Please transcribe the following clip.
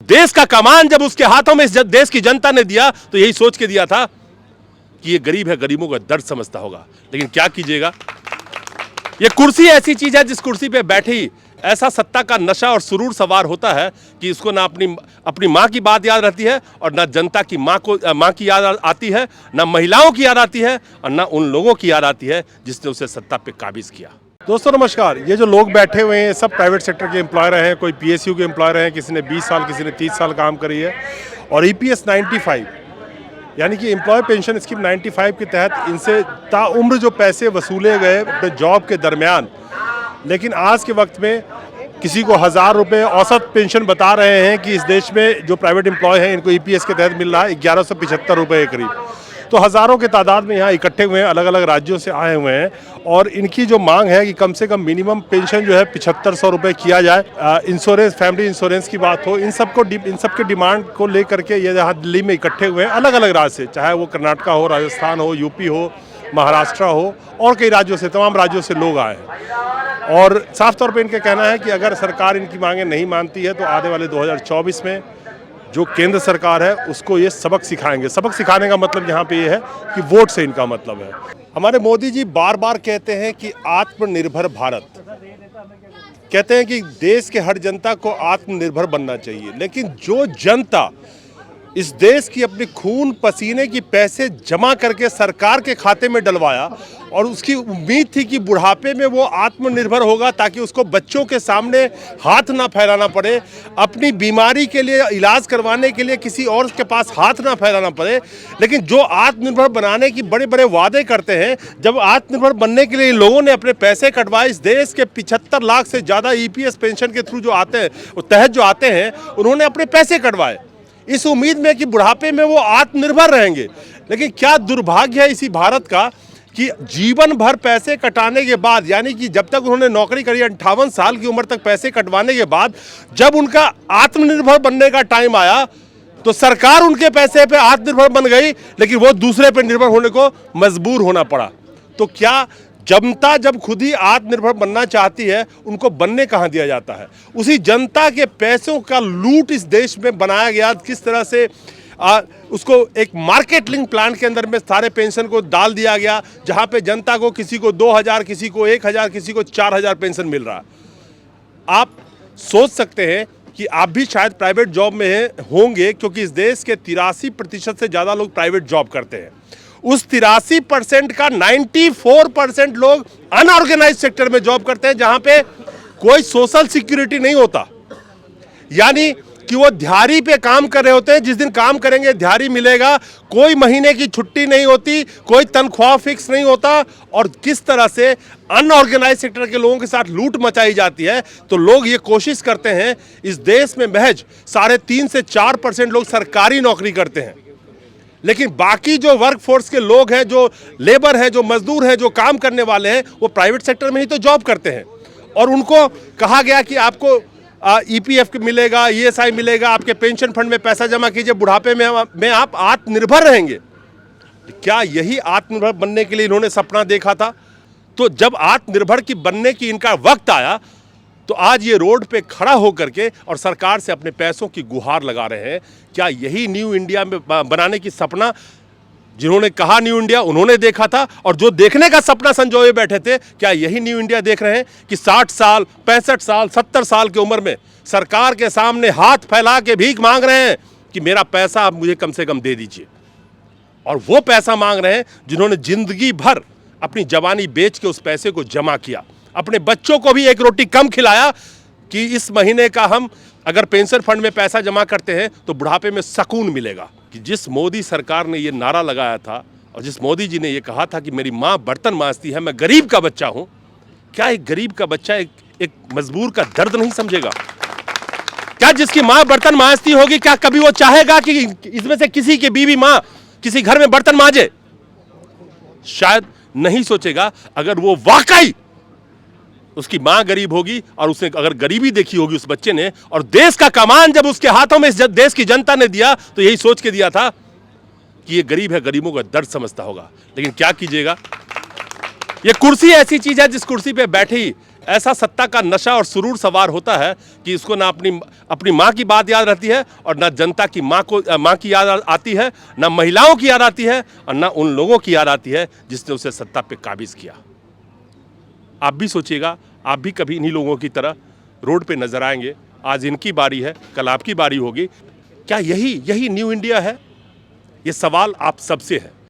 देश का कमान जब उसके हाथों में इस देश की जनता ने दिया तो यही सोच के दिया था कि ये गरीब है, गरीबों का दर्द समझता होगा। लेकिन क्या कीजिएगा, ये कुर्सी ऐसी चीज है जिस कुर्सी पे बैठे ही ऐसा सत्ता का नशा और सुरूर सवार होता है कि इसको ना अपनी माँ की बात याद रहती है और ना जनता की माँ की याद आती है, ना महिलाओं की याद आती है और ना उन लोगों की याद आती है जिसने उसे सत्ता पे काबिज किया। दोस्तों नमस्कार। ये जो लोग बैठे हुए हैं सब प्राइवेट सेक्टर के एम्प्लॉयर हैं, कोई पीएसयू के एम्प्लॉयर हैं, किसी ने 20 साल, किसी ने 30 साल काम करी है और ईपीएस 95 यानी कि एम्प्लॉय पेंशन स्कीम 95 के तहत इनसे ताउम्र जो पैसे वसूले गए अपने जॉब के दरमियान, लेकिन आज के वक्त में किसी को 1000 रुपये औसत पेंशन बता रहे हैं कि इस देश में जो प्राइवेट एम्प्लॉय हैं इनको ईपीएस के तहत मिल रहा है 1175 रुपये के करीब। तो हज़ारों के तादाद में यहाँ इकट्ठे हुए हैं, अलग अलग राज्यों से आए हुए हैं और इनकी जो मांग है कि कम से कम मिनिमम पेंशन जो है 7500 रुपये किया जाए। इंश्योरेंस, फैमिली इंश्योरेंस की बात हो, इन सब के डिमांड को लेकर के ये यहाँ दिल्ली में इकट्ठे हुए हैं अलग अलग राज्य से, चाहे वो कर्नाटका हो, राजस्थान हो, यूपी हो, महाराष्ट्र हो और कई राज्यों से, तमाम राज्यों से लोग आए हैं। और साफ तौर पे इनका कहना है कि अगर सरकार इनकी मांगें नहीं मानती है तो आने वाले 2024 में जो केंद्र सरकार है उसको ये सबक सिखाएंगे। सबक सिखाने का मतलब यहाँ पे ये है कि वोट से इनका मतलब है। हमारे मोदी जी बार बार कहते हैं कि आत्मनिर्भर भारत, कहते हैं कि देश के हर जनता को आत्मनिर्भर बनना चाहिए, लेकिन जो जनता इस देश की अपने खून पसीने की पैसे जमा करके सरकार के खाते में डलवाया और उसकी उम्मीद थी कि बुढ़ापे में वो आत्मनिर्भर होगा ताकि उसको बच्चों के सामने हाथ ना फैलाना पड़े, अपनी बीमारी के लिए इलाज करवाने के लिए किसी और के पास हाथ ना फैलाना पड़े। लेकिन जो आत्मनिर्भर बनाने की बड़े बड़े वादे करते हैं, जब आत्मनिर्भर बनने के लिए लोगों ने अपने पैसे कटवाए, इस देश के 75 लाख से ज़्यादा ईपीएस पेंशन के थ्रू जो आते हैं, तहत जो आते हैं, उन्होंने अपने पैसे कटवाए इस उम्मीद में कि बुढ़ापे में वो आत्मनिर्भर रहेंगे। लेकिन क्या दुर्भाग्य है इसी भारत का कि जीवन भर पैसे कटाने के बाद, यानी कि जब तक उन्होंने नौकरी करी 58 साल की उम्र तक पैसे कटवाने के बाद, जब उनका आत्मनिर्भर बनने का टाइम आया तो सरकार उनके पैसे पे आत्मनिर्भर बन गई, लेकिन वो दूसरे पे निर्भर होने को मजबूर होना पड़ा। तो क्या जनता जब खुद ही आत्मनिर्भर बनना चाहती है, उनको बनने कहाँ दिया जाता है? उसी जनता के पैसों का लूट इस देश में बनाया गया। किस तरह से उसको एक मार्केट लिंक प्लान के अंदर में सारे पेंशन को डाल दिया गया, जहाँ पे जनता को किसी को 2000, किसी को 1000, किसी को 4000 पेंशन मिल रहा है। आप सोच सकते हैं कि आप भी शायद प्राइवेट जॉब में होंगे, क्योंकि इस देश के 83% से ज़्यादा लोग प्राइवेट जॉब करते हैं। उस 83% का 94% लोग अनऑर्गेनाइज सेक्टर में जॉब करते हैं, जहां पे कोई सोशल सिक्योरिटी नहीं होता, यानी कि वो दिहाड़ी पे काम कर रहे होते हैं। जिस दिन काम करेंगे दिहाड़ी मिलेगा, कोई महीने की छुट्टी नहीं होती, कोई तनख्वाह फिक्स नहीं होता। और किस तरह से अनऑर्गेनाइज सेक्टर के लोगों के साथ लूट मचाई जाती है, तो लोग ये कोशिश करते हैं। इस देश में महज 3.5 से 4% लोग सरकारी नौकरी करते हैं, लेकिन बाकी जो वर्क फोर्स के लोग हैं, जो लेबर हैं, जो मजदूर हैं, जो काम करने वाले हैं, वो प्राइवेट सेक्टर में ही तो जॉब करते हैं। और उनको कहा गया कि आपको ईपीएफ मिलेगा, ईएसआई मिलेगा, आपके पेंशन फंड में पैसा जमा कीजिए, बुढ़ापे में आप आत्मनिर्भर रहेंगे। क्या यही आत्मनिर्भर बनने के लिए इन्होंने सपना देखा था? तो जब आत्मनिर्भर की बनने की इनका वक्त आया तो आज ये रोड पे खड़ा होकर के और सरकार से अपने पैसों की गुहार लगा रहे हैं। क्या यही न्यू इंडिया में बनाने की सपना जिन्होंने कहा न्यू इंडिया उन्होंने देखा था, और जो देखने का सपना संजोए बैठे थे, क्या यही न्यू इंडिया देख रहे हैं कि 60 साल, 65 साल, 70 साल की उम्र में सरकार के सामने हाथ फैला के भीख मांग रहे हैं कि मेरा पैसा आप मुझे कम से कम दे दीजिए? और वो पैसा मांग रहे हैं जिन्होंने जिंदगी भर अपनी जवानी बेच के उस पैसे को जमा किया, अपने बच्चों को भी एक रोटी कम खिलाया कि इस महीने का हम अगर पेंशन फंड में पैसा जमा करते हैं तो बुढ़ापे में सुकून मिलेगा। कि जिस मोदी सरकार ने ये नारा लगाया था और जिस मोदी जी ने ये कहा था कि मेरी माँ बर्तन मांजती है, मैं गरीब का बच्चा हूँ, क्या एक गरीब का बच्चा एक मजबूर का दर्द नहीं समझेगा? क्या जिसकी माँ बर्तन मांजती होगी, क्या कभी वो चाहेगा कि इसमें से किसी की बीवी माँ किसी घर में बर्तन मांजे? शायद नहीं सोचेगा। अगर वो वाकई उसकी मां गरीब होगी और उसने अगर गरीबी देखी होगी उस बच्चे ने, और देश का कमान जब उसके हाथों में इस देश की जनता ने दिया तो यही सोच के दिया था कि ये गरीब है, गरीबों का दर्द समझता होगा। लेकिन क्या कीजिएगा, ये कुर्सी ऐसी चीज है जिस कुर्सी पे बैठे ही ऐसा सत्ता का नशा और सुरूर सवार होता है कि इसको ना अपनी माँ की बात याद रहती है और ना जनता की माँ की याद आती है, ना महिलाओं की याद आती है और ना उन लोगों की याद आती है जिसने उसे सत्ता पे काबिज किया। आप भी सोचिएगा, आप भी कभी इन्हीं लोगों की तरह रोड पे नजर आएंगे। आज इनकी बारी है, कल आपकी बारी होगी। क्या यही न्यू इंडिया है? ये सवाल आप सबसे है।